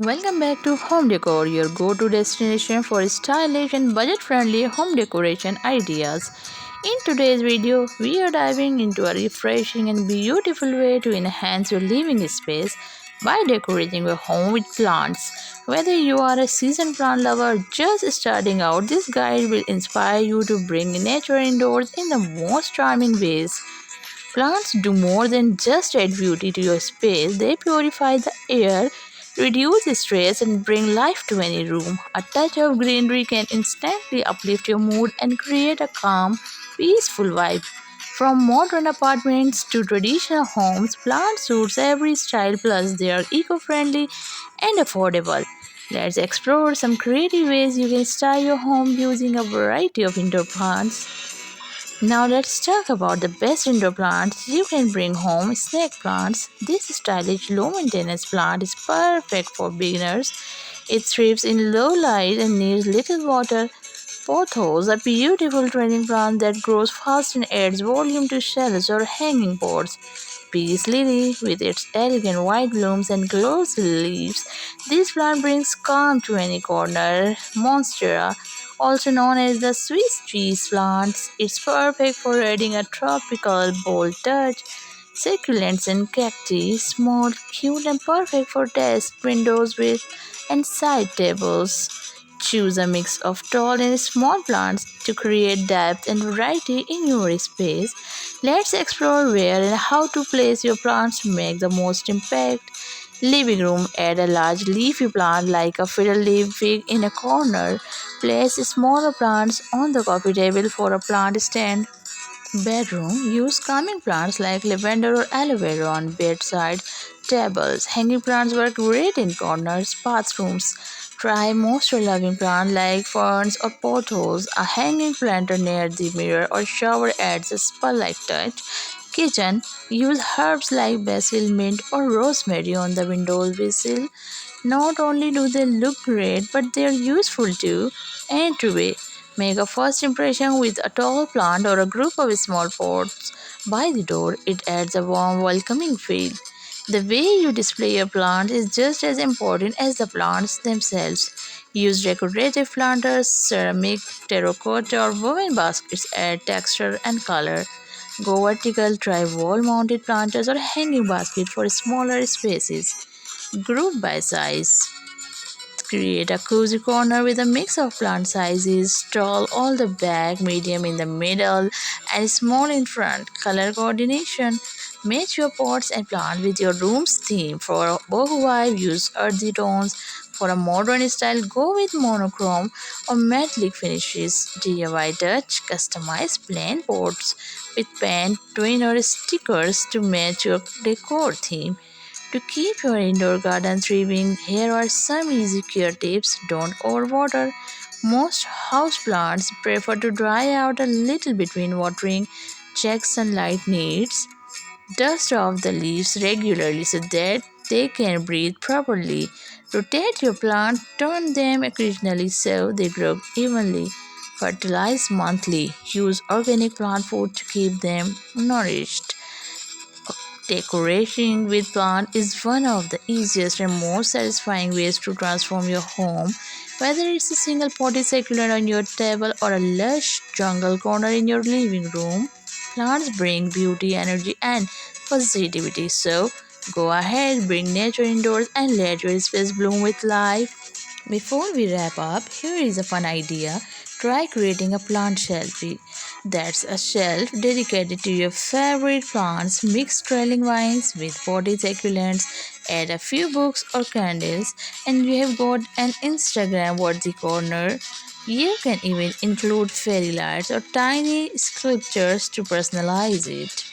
Welcome back to Home Decor, your go-to destination for stylish and budget-friendly home decoration ideas. In today's video, we are diving into a refreshing and beautiful way to enhance your living space by decorating your home with plants. Whether you are a seasoned plant lover or just starting out, this guide will inspire you to bring nature indoors in the most charming ways. Plants do more than just add beauty to your space, they purify the air, reduce stress, and bring life to any room. A touch of greenery can instantly uplift your mood and create a calm, peaceful vibe. From modern apartments to traditional homes, plants suits every style, plus they are eco-friendly and affordable. Let's explore some creative ways you can style your home using a variety of indoor plants. Now let's talk about the best indoor plants you can bring home. Snake plants. This stylish low maintenance plant is perfect for beginners. It thrives in low light and needs little water. Pothos, a beautiful training plant that grows fast and adds volume to shelves or hanging pots. Peace lily, with its elegant white blooms and glossy leaves, this plant brings calm to any corner. Monstera, also known as the Swiss cheese plant, it's perfect for adding a tropical, bold touch. Succulents and cacti, small, cute, and perfect for desk, windows with and side tables. Choose a mix of tall and small plants to create depth and variety in your space. Let's explore where and how to place your plants to make the most impact. Living room. Add a large leafy plant like a fiddle leaf fig in a corner. Place smaller plants on the coffee table for a plant stand. Bedroom. Use calming plants like lavender or aloe vera on bedside tables. Hanging plants work great in corners. Bathrooms. Try moisture loving plants like ferns or pothos. A hanging planter near the mirror or shower adds a spa like touch. Kitchen. Use herbs like basil, mint, or rosemary on the window sill. Not only do they look great, but they are useful too. Entryway. Make a first impression with a tall plant or a group of small pots by the door. It adds a warm, welcoming feel. The way you display your plants is just as important as the plants themselves. Use decorative planters, ceramic, terracotta, or woven baskets add texture and color. Go vertical, try wall mounted planters or hanging baskets for smaller spaces. Group by size. Create a cozy corner with a mix of plant sizes, tall all the back, medium in the middle, and small in front. Color coordination. Match your pots and plant with your room's theme. For a boho vibe, use earthy tones. For a modern style, go with monochrome or metallic finishes. DIY touch. Customize plain pots with pen, twin, or stickers to match your decor theme. To keep your indoor garden thriving, here are some easy care tips. Don't overwater. Most houseplants prefer to dry out a little between watering. Check sunlight needs. Dust off the leaves regularly so that they can breathe properly. Rotate your plant, turn them occasionally so they grow evenly. Fertilize monthly. Use organic plant food to keep them nourished. Decorating with plants is one of the easiest and most satisfying ways to transform your home. Whether it's a single potted succulent on your table or a lush jungle corner in your living room, plants bring beauty, energy, and positivity. So, go ahead, bring nature indoors and let your space bloom with life. Before we wrap up, here is a fun idea. Try creating a plant shelf. That's a shelf dedicated to your favorite plants. Mix trailing vines with potted succulents. Add a few books or candles, and you have got an Instagram worthy corner. You can even include fairy lights or tiny sculptures to personalize it.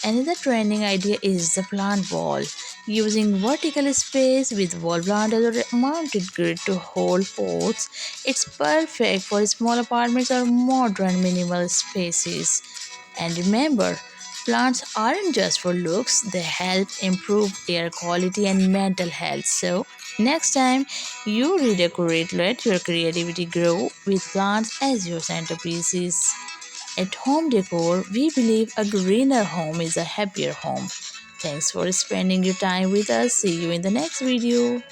Another trending idea is the plant wall, using vertical space with wall planters or a mounted grid to hold pots. It's perfect for small apartments or modern minimal spaces. And remember, plants aren't just for looks, they help improve air quality and mental health. So, next time you redecorate, let your creativity grow with plants as your centerpieces. At Home Decor, we believe a greener home is a happier home. Thanks for spending your time with us. See you in the next video.